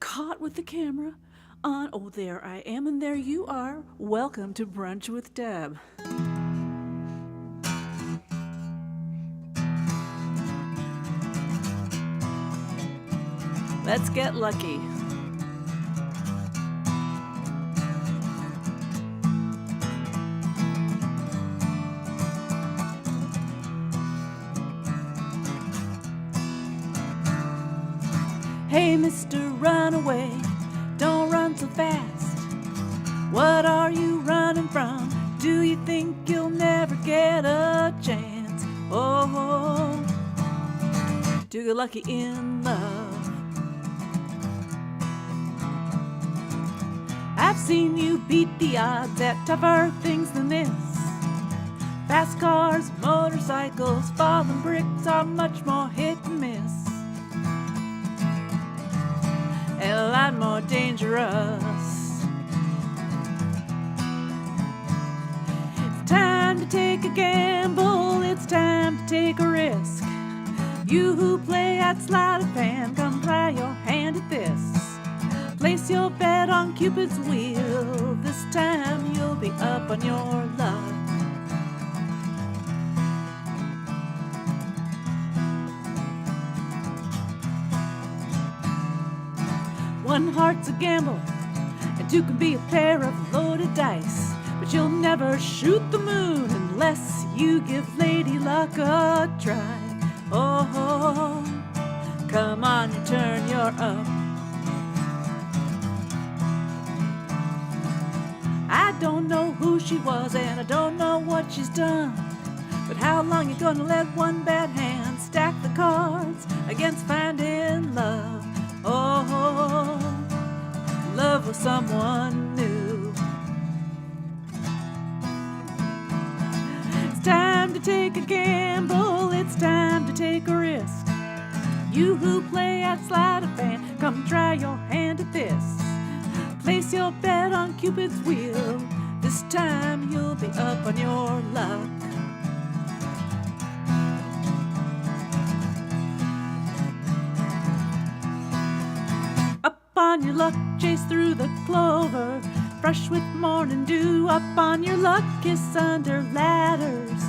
caught with the camera on. Oh, there I am, and there you are. Welcome to Brunch with Deb. Let's get lucky. Hey, Mr. Runaway, don't run so fast. What are you running from? Do you think you'll never get a chance? Oh, to get lucky in love. I've seen you beat the odds at tougher things than this. Fast cars, motorcycles, falling bricks are much more hit and miss. A lot more dangerous. It's time to take a gamble, it's time to take a risk. You who play at sleight of hand, come try your hand at this. Place your bet on Cupid's wheel, this time you'll be up on your luck. One heart's a gamble, and two can be a pair of loaded dice. But you'll never shoot the moon unless you give Lady Luck a try. Oh, come on, you turn your up. I don't know who she was, and I don't know what she's done. But how long you gonna let one bad hand stack the cards against finding love? Oh, love with someone new. It's time to take a gamble, it's time to take a risk. You who play at sleight of hand, come try your hand at this. Place your bet on Cupid's wheel, this time you'll be up on your luck. On your luck, chase through the clover, brush with morning dew. Up on your luck, kiss under ladders,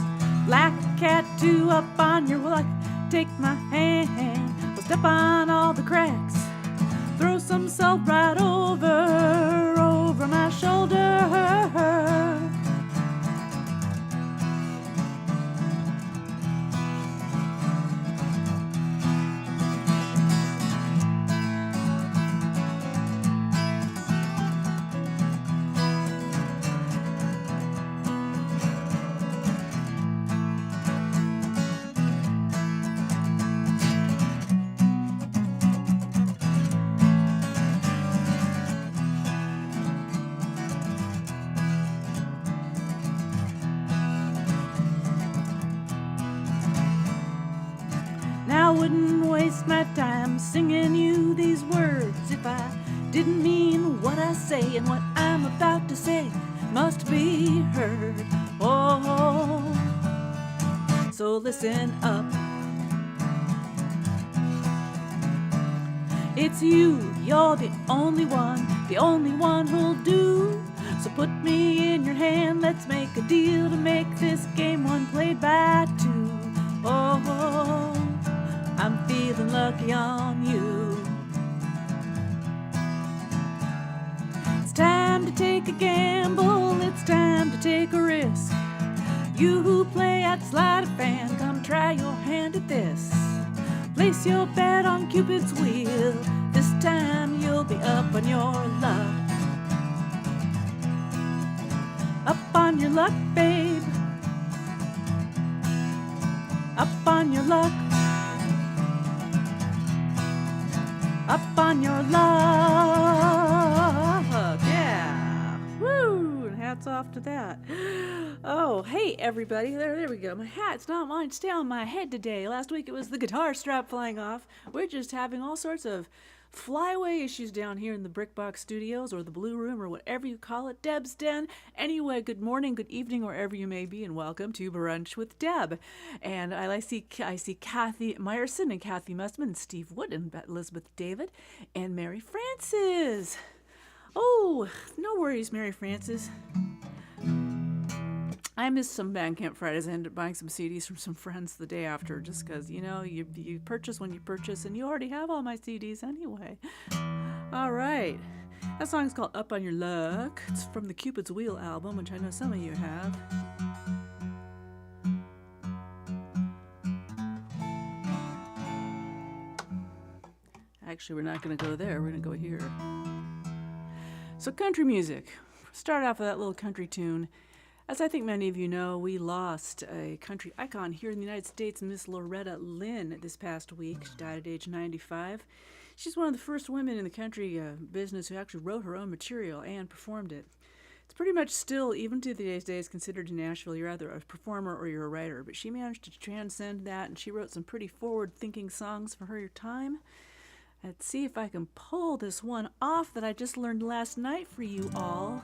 black cat too. Up on your luck, take my hand, we'll step on all the cracks, throw some salt right over my shoulder. I wouldn't waste my time singing you these words if I didn't mean what I say, and what I'm about to say must be heard. Oh, so listen up. It's you, you're the only one who'll do. So put me in your hand, let's make a deal to make this game one played by two. Oh, I'm feeling lucky on you. It's time to take a gamble, it's time to take a risk. You who play at sleight of hand, come try your hand at this. Place your bet on Cupid's wheel, this time you'll be up on your luck. Up on your luck, babe. Up on your luck. Up on your luck. Yeah. Woo. And hats off to that. Oh, hey, everybody. There we go. My hat's not mine. Stay on my head today. Last week it was the guitar strap flying off. We're just having all sorts of flyaway issues down here in the Brick Box Studios or the Blue Room or whatever you call it, Deb's Den. Anyway, good morning, good evening, wherever you may be, and welcome to Brunch with Deb. And I see Kathy Meyerson and Kathy Musman and Steve Wood and Elizabeth David and Mary Frances. Oh, no worries, Mary Frances. I missed some Bandcamp Fridays. I ended up buying some CDs from some friends the day after just because, you purchase when you purchase and you already have all my CDs anyway. All right. That song's called Up on Your Luck. It's from the Cupid's Wheel album, which I know some of you have. Actually, we're not going to go there. We're going to go here. So country music. Start off with that little country tune. As I think many of you know, we lost a country icon here in the United States, Miss Loretta Lynn, this past week. She died at age 95. She's one of the first women in the country business who actually wrote her own material and performed it. It's pretty much still, even to today's days, considered in Nashville, you're either a performer or you're a writer. But she managed to transcend that, and she wrote some pretty forward-thinking songs for her time. Let's see if I can pull this one off that I just learned last night for you all.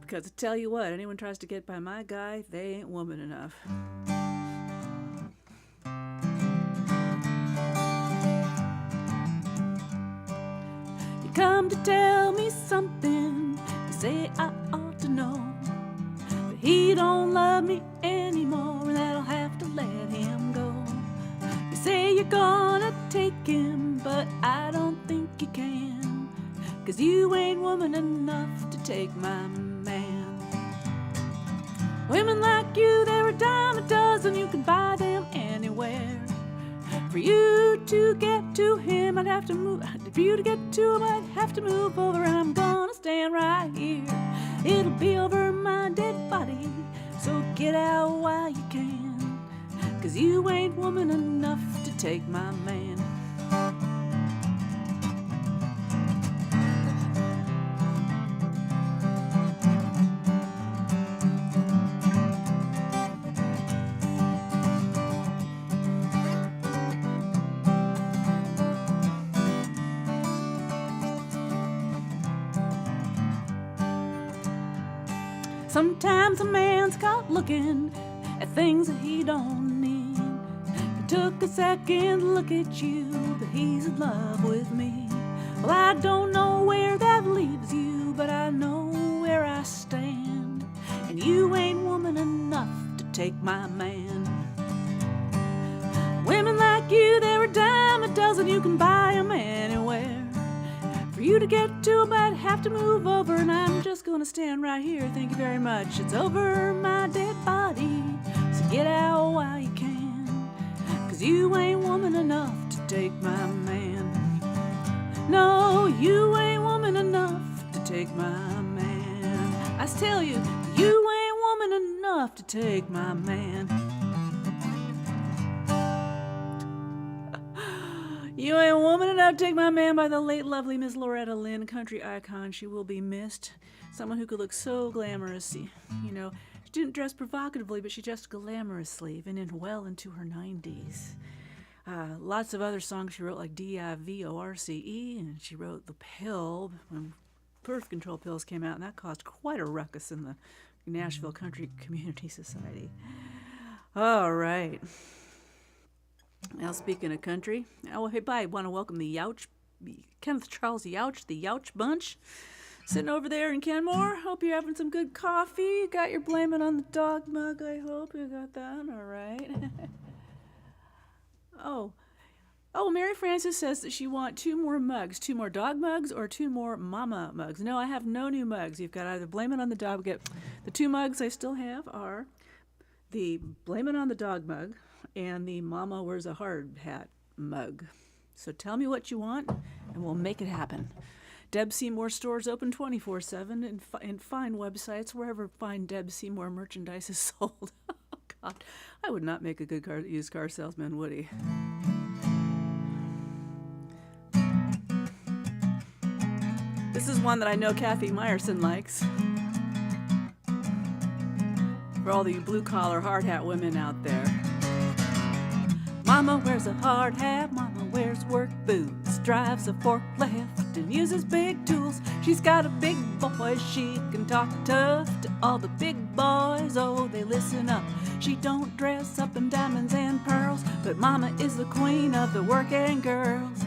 Because I tell you what, anyone tries to get by my guy, they ain't woman enough. You come to tell me something, you say I ought to know. But he don't love me anymore, and that'll have to let him go. You say you're gonna take him, but I don't think you can. 'Cause you ain't woman enough to take my man. Women like you, they're a dime a dozen, you can buy them anywhere. For you to get to him, I'd have to move. For you to get to him, I'd have to move over, and I'm gonna stand right here. It'll be over my dead body, so get out while you can. 'Cause you ain't woman enough to take my man. Sometimes a man's caught looking at things that he don't need. He took a second look at you, but he's in love with me. Well, I don't know where that leaves you, but I know where I stand. And you ain't woman enough to take my man. Women like you, they're a dime a dozen, you can buy them anywhere. For you to get to him, I'd have to move over, and I'm just gonna stand right here. Thank you very much. It's over my dead body, so get out while you can. 'Cause you ain't woman enough to take my man. No, you ain't woman enough to take my man. I tell you, you ain't woman enough to take my man. You Ain't a Woman Enough to Take My Man by the late lovely Miss Loretta Lynn, country icon. She will be missed. Someone who could look so glamorous. You know, she didn't dress provocatively, but she dressed glamorously, even well into her 90s. Lots of other songs she wrote, like Divorce, and she wrote The Pill when birth control pills came out, and that caused quite a ruckus in the Nashville Country Community Society. All right. Now, speaking of country, I want to welcome the Kenneth Charles Youch, the Youch Bunch, sitting over there in Kenmore. Hope you're having some good coffee. You got your Blame It on the Dog mug, I hope. You got that? All right. Oh, Mary Frances says that she wants 2 more mugs, 2 more dog mugs or 2 more mama mugs. No, I have no new mugs. You've got either Blame It on the Dog. The 2 mugs I still have are the Blame It on the Dog mug and the Mama Wears a Hard Hat mug. So tell me what you want, and we'll make it happen. Deb Seymour stores open 24/7 and fine websites wherever fine Deb Seymour merchandise is sold. Oh, God. I would not make a good used car salesman, would he? This is one that I know Kathy Meyerson likes. For all the blue-collar hard hat women out there. Mama wears a hard hat, Mama wears work boots, drives a forklift and uses big tools. She's got a big voice, she can talk tough to all the big boys, oh, they listen up. She don't dress up in diamonds and pearls, but Mama is the queen of the working girls.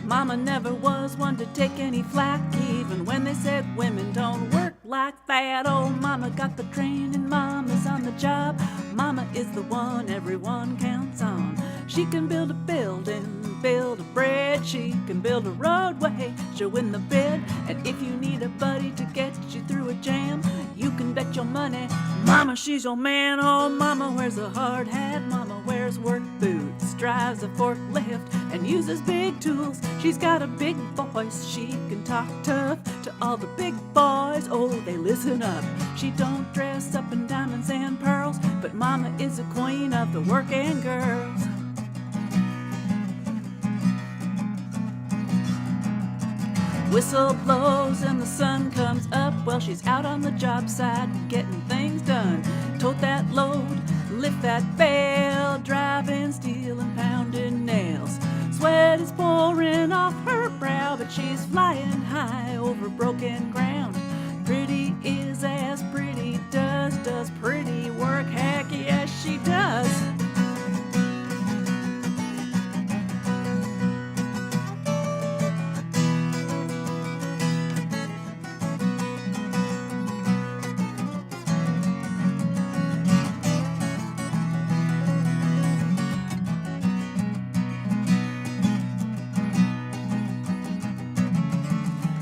Mama never was one to take any flack, even when they said women don't work like that. Oh, Mama got the training, Mama's on the job. Mama is the one everyone counts on. She can build a building, build a bridge. She can build a roadway, she'll win the bid. And if you need a buddy to get you through a jam, you can bet your money Mama, she's your man. Oh, Mama wears a hard hat, Mama wears work boots, drives a forklift and uses big tools. She's got a big voice, she can talk tough to all the big boys, oh, they listen up. She don't dress up in diamonds and pearls, but Mama is a queen of the working girls. Whistle blows and the sun comes up, well, she's out on the job site getting things done. Tote that load, lift that bale, driving steel and pounding nails. Sweat is pouring off her brow, but she's flying high over broken ground. Pretty is as pretty does pretty work, heck yes she does.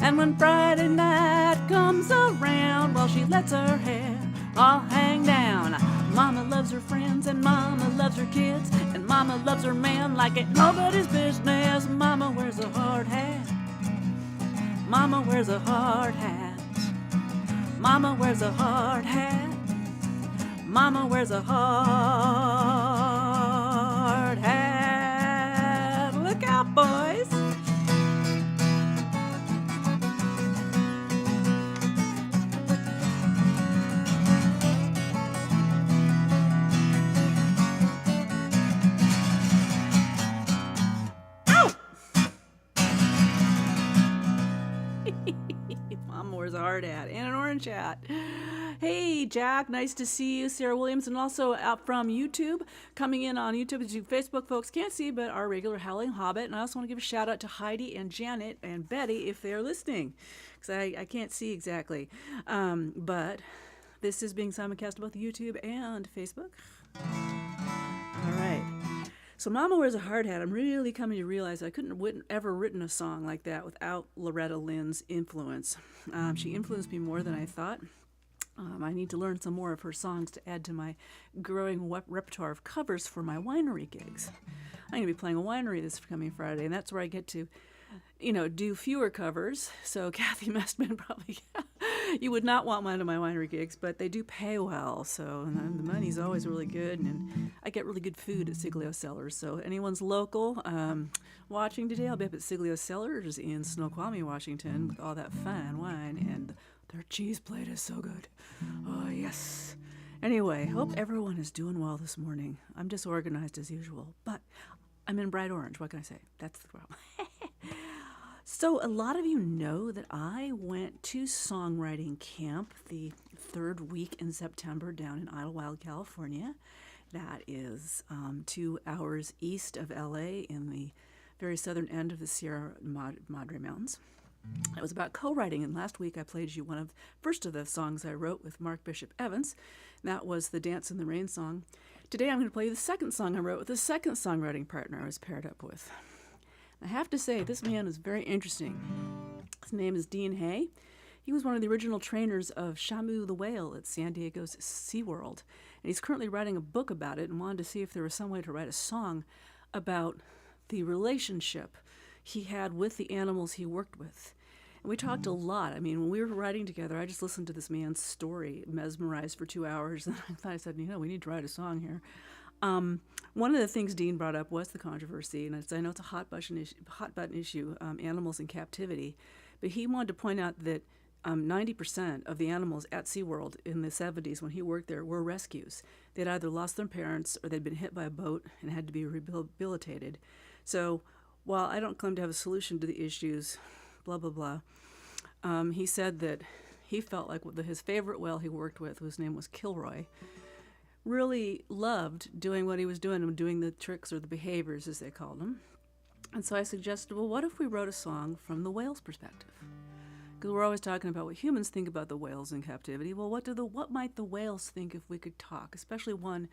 And when Friday night comes around, well, she lets her hair all hang down. Mama loves her friends and Mama loves her kids, and Mama loves her man like it's nobody's business. Mama wears a hard hat, Mama wears a hard hat, Mama wears a hard hat, Mama wears a hard hat. Look out, boys. Mom wears a hard hat and an orange hat. Hey, Jack, nice to see you. Sarah Williams, and also out from YouTube. Coming in on YouTube, as you Facebook folks can't see, but our regular Howling Hobbit. And I also want to give a shout out to Heidi and Janet and Betty if they're listening, because I can't see exactly. But this is being simulcast both YouTube and Facebook. All right. So Mama Wears a Hard Hat, I'm really coming to realize I wouldn't ever written a song like that without Loretta Lynn's influence. She influenced me more than I thought. I need to learn some more of her songs to add to my growing repertoire of covers for my winery gigs. I'm going to be playing a winery this coming Friday, and that's where I get to, do fewer covers. So Kathy Mestman probably, you would not want one of my winery gigs, but they do pay well. So and the money's always really good, and I get really good food at Siglio Cellars. So anyone's local watching today, I'll be up at Siglio Cellars in Snoqualmie, Washington, with all that fine wine, and their cheese plate is so good. Oh, yes. Anyway, hope everyone is doing well this morning. I'm disorganized as usual, but I'm in bright orange. What can I say? That's the problem. So a lot of you know that I went to songwriting camp the third week in September down in Idlewild, California. That is 2 hours east of LA in the very southern end of the Sierra Madre Mountains. It was about co-writing, and last week I played you first of the songs I wrote with Mark Bishop Evans. That was the Dance in the Rain song. Today I'm going to play you the second song I wrote with the second songwriting partner I was paired up with. I have to say, this man is very interesting. His name is Dean Hay. He was one of the original trainers of Shamu the Whale at San Diego's SeaWorld, and he's currently writing a book about it and wanted to see if there was some way to write a song about the relationship he had with the animals he worked with. And we talked a lot. I mean, when we were writing together, I just listened to this man's story, mesmerized for 2 hours, and I said, we need to write a song here. One of the things Dean brought up was the controversy, and I know it's a hot button issue, animals in captivity, but he wanted to point out that 90% of the animals at SeaWorld in the 70s when he worked there were rescues. They'd either lost their parents or they'd been hit by a boat and had to be rehabilitated. So while I don't claim to have a solution to the issues, blah, blah, blah, he said that he felt like his favorite whale he worked with, whose name was Kilroy, really loved doing what he was doing and doing the tricks or the behaviors, as they called them. And so I suggested, well, what if we wrote a song from the whale's perspective? Because we're always talking about what humans think about the whales in captivity. Well, what might the whales think if we could talk? Especially one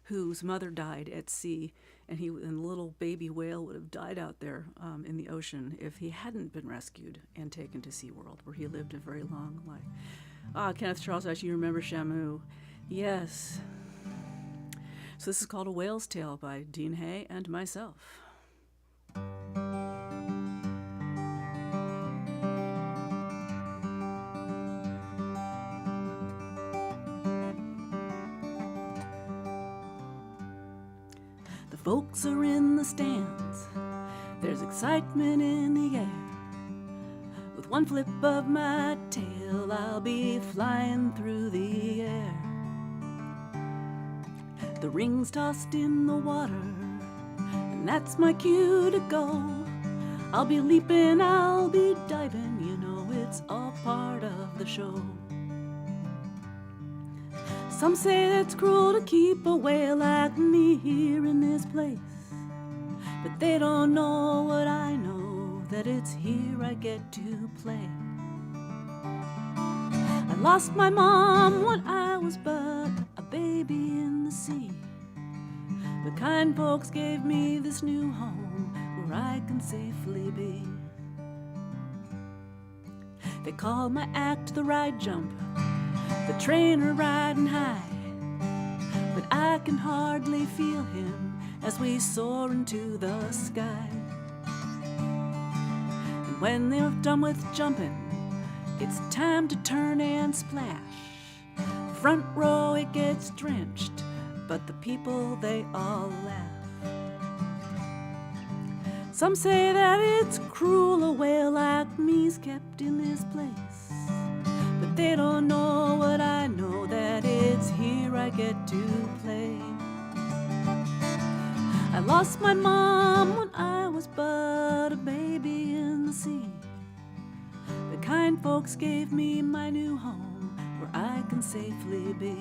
whose mother died at sea, and the little baby whale would have died out there in the ocean if he hadn't been rescued and taken to SeaWorld, where he lived a very long life. Kenneth Charles, you remember Shamu? Yes. So this is called A Whale's Tale by Dean Hay and myself. The folks are in the stands, there's excitement in the air. With one flip of my tail, I'll be flying through the air. The ring's tossed in the water, and that's my cue to go. I'll be leaping, I'll be diving, you know it's all part of the show. Some say it's cruel to keep a whale like me here in this place, but they don't know what I know, that it's here I get to play. I lost my mom when I was but a baby in the sea. The kind folks gave me this new home where I can safely be. They call my act the ride jump, the trainer riding high, but I can hardly feel him as we soar into the sky. And when they're done with jumping, it's time to turn and splash. Front row it gets drenched, but the people they all laugh. Some say that it's cruel a whale like me's kept in this place, but they don't know what I know, that it's here I get to play. I lost my mom when I was but a baby in the sea. The kind folks gave me my new home where I can safely be.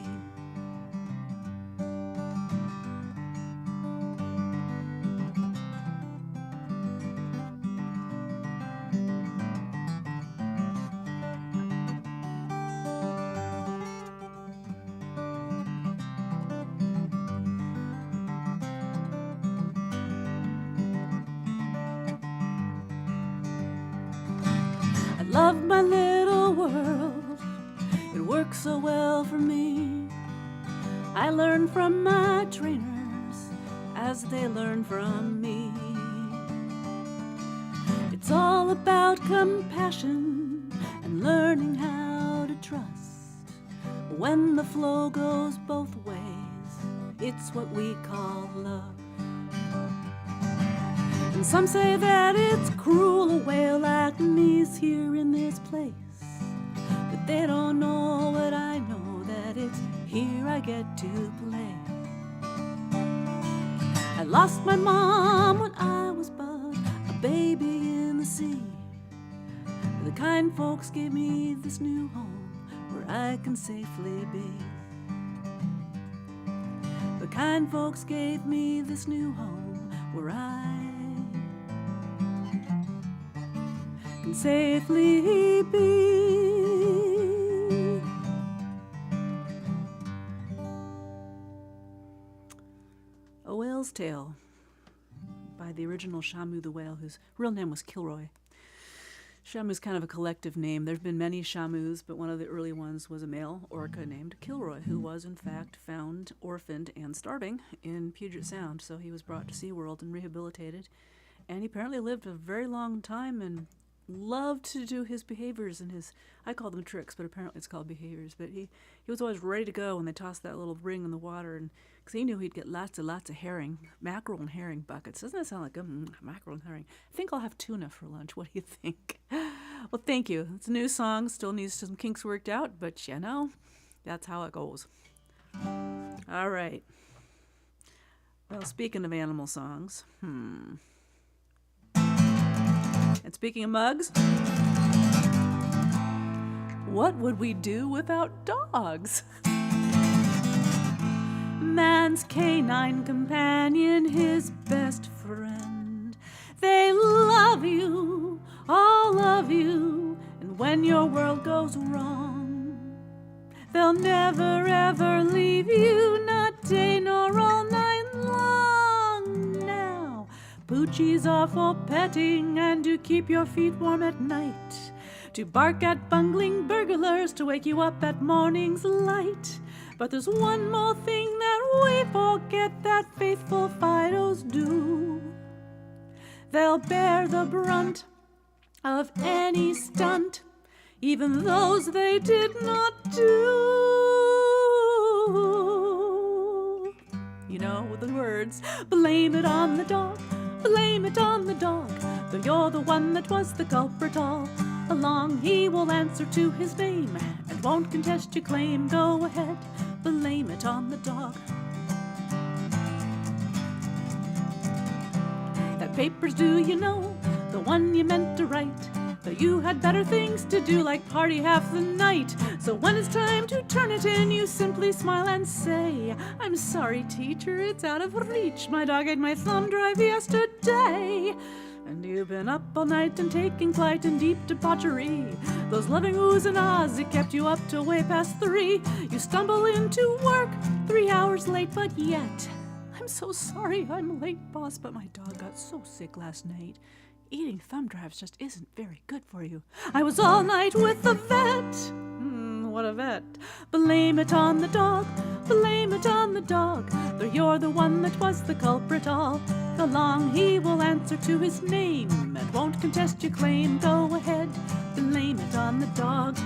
Love my little world, it works so well for me. I learn from my trainers as they learn from me. It's all about compassion and learning how to trust. When the flow goes both ways, it's what we call love. And some say that it's cruel a whale like me's here in this place, but they don't know what I know, that it's here I get to play. I lost my mom when I was but a baby in the sea. The kind folks gave me this new home where I can safely be. The kind folks gave me this new home where I can safely be. A Whale's Tale by the original Shamu the Whale, whose real name was Kilroy. Shamu's kind of a collective name. There've been many Shamus, but one of the early ones was a male orca named Kilroy, who was in fact found orphaned and starving in Puget Sound. So he was brought to SeaWorld and rehabilitated, and he apparently lived a very long time and loved to do his behaviors and his, I call them tricks, but apparently it's called behaviors. But he was always ready to go when they tossed that little ring in the water, and because he knew he'd get lots of herring, mackerel and herring buckets. Doesn't that sound like mackerel and herring? I think I'll have tuna for lunch. What do you think? Well, thank you. It's a new song, still needs some kinks worked out, but you know, that's how it goes. All right. Well, speaking of animal songs, and speaking of mugs, what would we do without dogs? Man's canine companion, his best friend. They love you, all of you, and when your world goes wrong, they'll never ever leave you, not day nor all night long. Now, Poochie's are for petting and to keep your feet warm at night, to bark at bungling burglars, to wake you up at morning's light. But there's one more thing that we forget that faithful Fidos do. They'll bear the brunt of any stunt, even those they did not do. You know the words, blame it on the dog, blame it on the dog, though you're the one that was the culprit all along. He will answer to his name and won't contest your claim. Go ahead, blame it on the dog. That paper's due, you know, the one you meant to write, though you had better things to do, like party half the night. So when it's time to turn it in, you simply smile and say, I'm sorry, teacher, it's out of reach. My dog ate my thumb drive yesterday. And you've been up all night and taking flight in deep debauchery. Those loving oohs and ahs, it kept you up till way past 3. You stumble into work 3 hours late, but yet, I'm so sorry I'm late, boss, but my dog got so sick last night. Eating thumb drives just isn't very good for you. I was all night with the vet. What a vet. Blame it on the dog, blame it on the dog, though you're the one that was the culprit all along. He will answer to his name and won't contest your claim. Go ahead, blame it on the dog.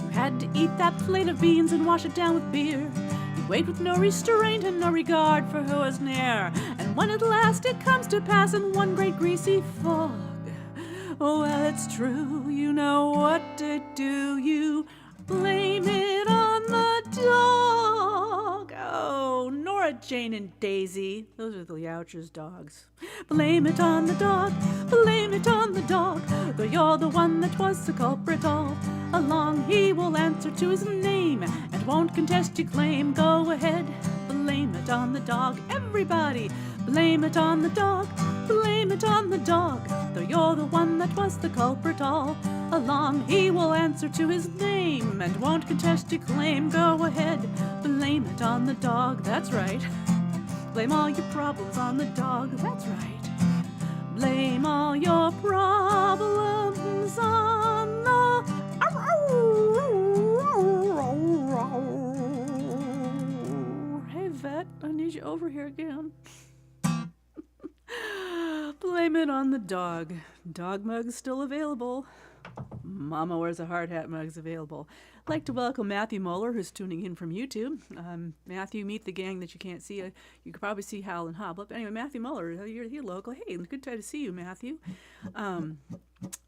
You had to eat that plate of beans and wash it down with beer. You wait with no restraint and no regard for who is near. And when at last it comes to pass in one great greasy fog, oh, well, it's true, you know what to do. You blame it on the dog. Oh, Nora, Jane, and Daisy. Those are the Youch's dogs. Blame it on the dog, blame it on the dog, though you're the one that was the culprit all along. He will answer to his name and won't contest your claim. Go ahead, blame it on the dog. Everybody, blame it on the dog, blame it on the dog, though you're the one that was the culprit all along. He will answer to his name and won't contest your claim. Go ahead, blame it on the dog. That's right. Blame all your problems on the dog. That's right. Blame all your problems on the... Hey, vet, I need you over here again. Blame it on the dog. Dog mug's still available. Mama Wears a Hard Hat mug's available. I'd like to welcome Matthew Moeller, who's tuning in from YouTube. Matthew, meet the gang that you can't see. You could probably see Hal and Hob. But anyway, Matthew Moeller, you're local. Hey, good time to see you, Matthew.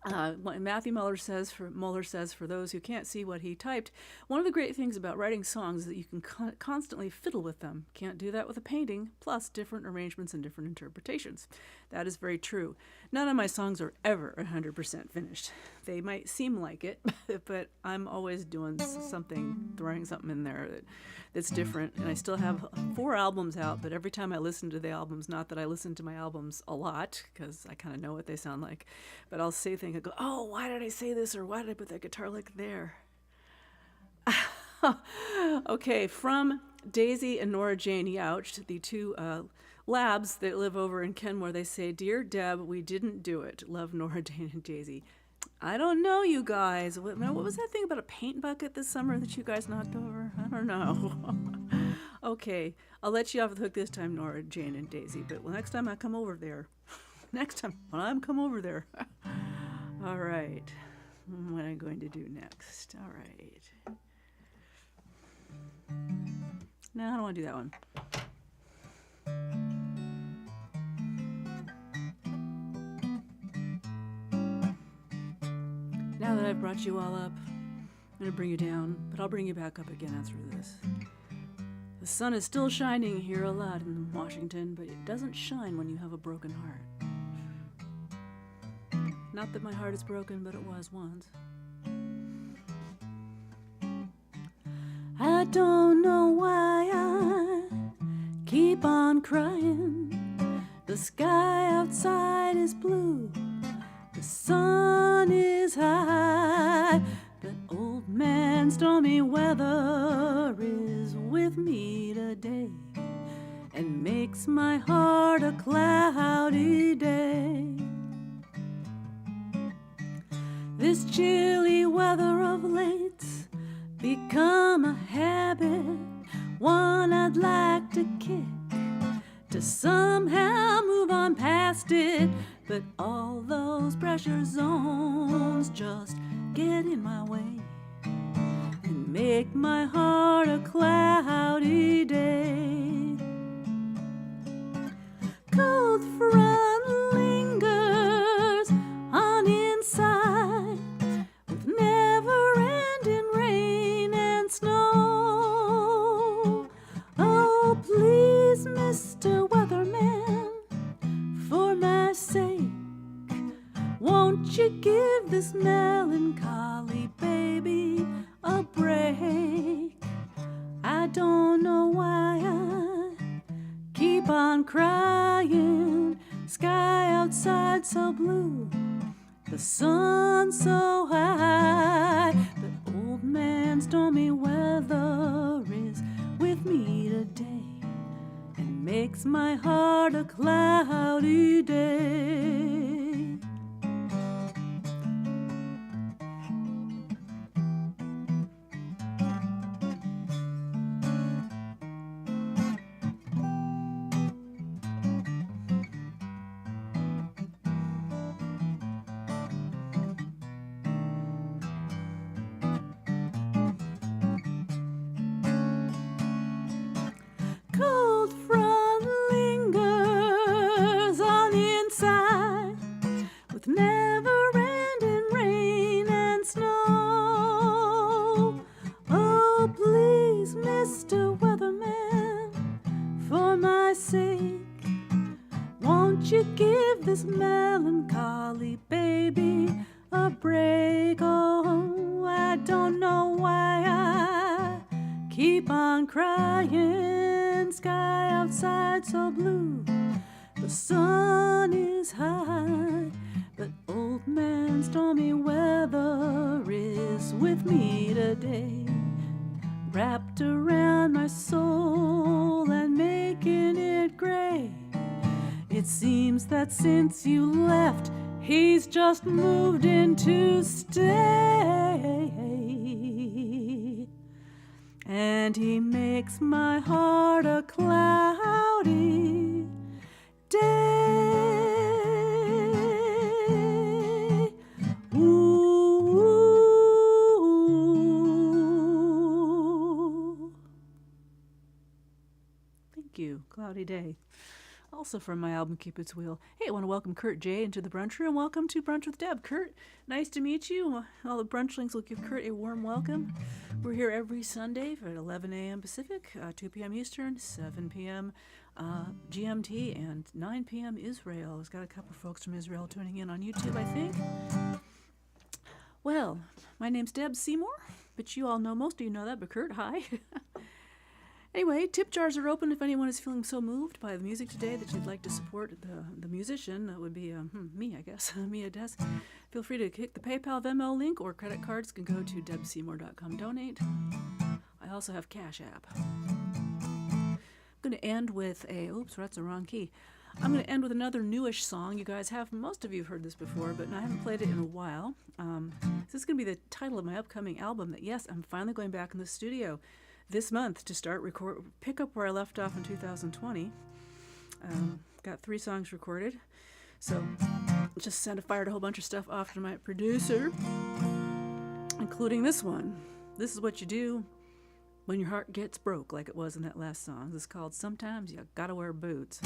Matthew Moeller says, for those who can't see what he typed, one of the great things about writing songs is that you can constantly fiddle with them. Can't do that with a painting, plus different arrangements and different interpretations. That is very true. None of my songs are ever 100% finished. They might seem like it, but I'm always doing something, throwing something in there that's different. And I still have 4 albums out, but every time I listen to the albums, not that I listen to my albums a lot, because I kind of know what they sound like, but I'll say things, I go, oh, why did I say this, or why did I put that guitar lick there? Okay, from Daisy and Nora Jane Youch, the 2 labs that live over in Kenmore, they say, Dear Deb, we didn't do it. Love, Nora Jane and Daisy. I don't know, you guys. What was that thing about a paint bucket this summer that you guys knocked over? I don't know. Okay, I'll let you off the hook this time, Nora, Jane, and Daisy, but next time I come over there. Next time when I come over there. All right. What am I going to do next? All right. No, I don't want to do that one. brought you all up. I'm going to bring you down, but I'll bring you back up again after this. The sun is still shining here a lot in Washington, but it doesn't shine when you have a broken heart. Not that my heart is broken, but it was once. I don't know why I keep on crying. The sky outside is blue, the sun is high, but old man stormy weather is with me today and makes my heart a cloudy day. This chilly weather of late's become a habit, one I'd like to kick, to somehow move on past it, but all those pressure zones just get in my way and make my heart a cloudy day. Cold front lingers on inside with never-ending rain and snow. Oh, please, Mr. Weatherman, for my sake, won't you give this melancholy baby a break? I don't know why I keep on crying. Sky outside so blue, the sun so high, but old man stormy weather is with me today and makes my heart a cloudy day. Cold front lingers on inside with never-ending rain and snow. Oh, please, Mr. Weatherman, for my sake, won't you give this melancholy baby a break? Oh, I don't know why I keep on crying. Sky outside so blue, the sun is high, but old man stormy weather is with me today, wrapped around my soul and making it gray. It seems that since you left, he's just moved in to stay, and he makes my heart a cloudy day. Ooh. Thank you, Cloudy Day. Also from my album Keep Its Wheel. Hey, I want to welcome Kurt J into the Brunch Room. Welcome to Brunch with Deb. Kurt, nice to meet you. All the Brunchlings will give Kurt a warm welcome. We're here every Sunday at 11 a.m. Pacific, 2 p.m. Eastern, 7 p.m. GMT, and 9 p.m. Israel. We've got a couple folks from Israel tuning in on YouTube, I think. Well, my name's Deb Seymour, but you all know, most of you know that, but Kurt, hi. Anyway, tip jars are open if anyone is feeling so moved by the music today that you'd like to support the musician. That would be me, I guess, Mia Des. Feel free to click the PayPal Venmo link, or credit cards can go to debseymour.com donate. I also have Cash App. I'm going to end with oops, that's the wrong key. I'm going to end with another newish song. You guys have, most of you have heard this before, but I haven't played it in a while. This is going to be the title of my upcoming album that, yes, I'm finally going back in the studio this month to start pick up where I left off in 2020. Got 3 songs recorded, so just fired a whole bunch of stuff off to my producer, including this one. This is what you do when your heart gets broke, like it was in that last song. This is called Sometimes You Gotta Wear Boots.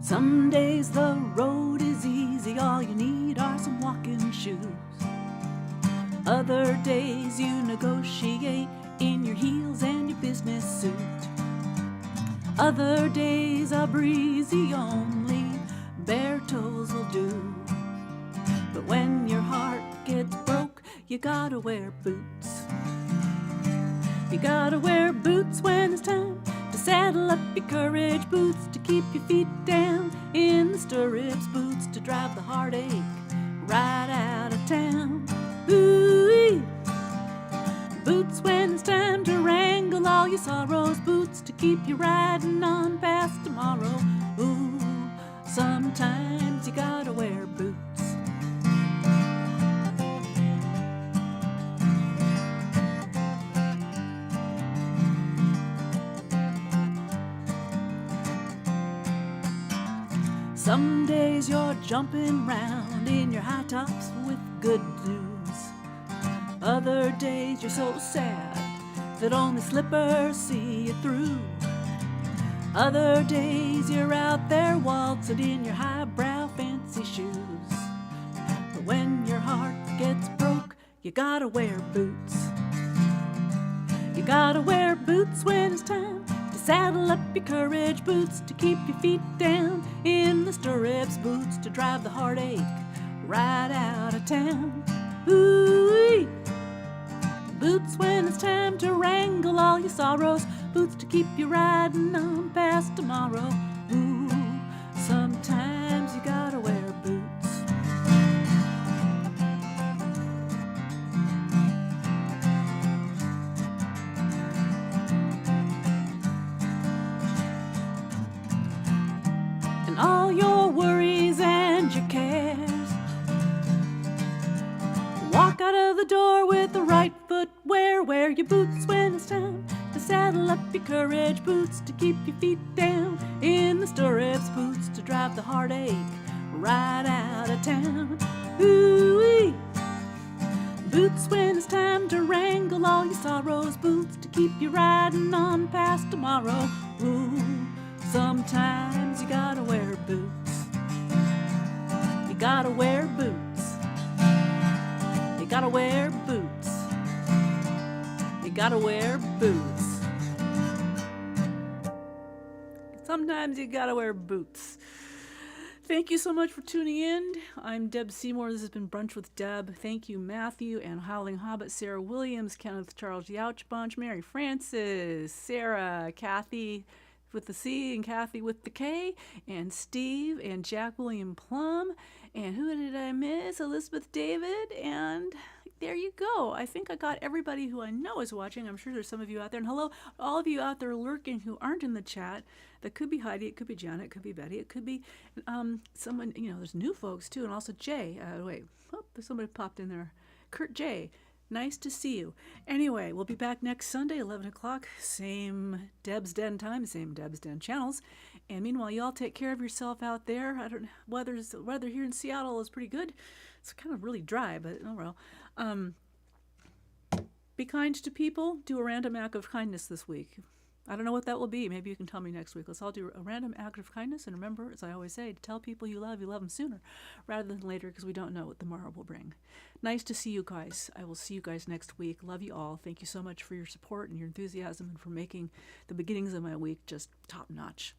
Some days the road is easy, all you need are some walking shoes. Other days you negotiate in your heels and your business suit. Other days are breezy, only bare toes will do. But when your heart gets broke, you gotta wear boots. You gotta wear boots when it's time to saddle up your courage, boots to keep your feet down in the stirrups, boots to drive the heartache right out of town. Ooh-wee. Boots when it's time to wrangle all your sorrows, boots to keep you riding on past tomorrow. Ooh, sometimes you gotta wear boots. Some days you're jumping round in your high tops with good news. Other days you're so sad that only slippers see you through. Other days you're out there waltzing in your highbrow fancy shoes. But when your heart gets broke, you gotta wear boots. You gotta wear boots when it's time to saddle up your courage, boots to keep your feet down in the stirrups, boots to drive the heartache right out of town. Ooh-wee. Boots when it's time to wrangle all your sorrows, boots to keep you riding on past tomorrow. Ooh, sometimes you gotta wear boots. And all your worries and your cares, walk out of the door with the right footwear. Wear your boots when it's time to saddle up your courage, boots to keep your feet down in the stirrups, boots to drive the heartache right out of town. Ooh-wee. Boots when it's time to wrangle all your sorrows, boots to keep you riding on past tomorrow. Ooh, sometimes you gotta wear boots. You gotta wear boots. You gotta wear boots. You gotta wear boots. Sometimes you gotta wear boots. Thank you so much for tuning in. I'm Deb Seymour. This has been Brunch with Deb. Thank you, Matthew and Howling Hobbit, Sarah Williams, Kenneth Charles Youch Bunch, Mary Frances, Sarah, Kathy with the C and Kathy with the K, and Steve and Jack William Plum. And who did I miss? Elizabeth David. And there you go. I think I got everybody who I know is watching. I'm sure there's some of you out there. And hello, all of you out there lurking who aren't in the chat. That could be Heidi, it could be Janet, it could be Betty, it could be someone, there's new folks too. And also Jay. There's somebody popped in there. Kurt J. Nice to see you. Anyway, we'll be back next Sunday, 11 o'clock. Same Deb's Den time, same Deb's Den channels. And meanwhile, y'all take care of yourself out there. I don't know, weather here in Seattle is pretty good. It's kind of really dry, but oh well. Be kind to people. Do a random act of kindness this week. I don't know what that will be. Maybe you can tell me next week. Let's all do a random act of kindness. And remember, as I always say, to tell people you love them sooner rather than later, because we don't know what tomorrow will bring. Nice to see you guys. I will see you guys next week. Love you all. Thank you so much for your support and your enthusiasm and for making the beginnings of my week just top notch.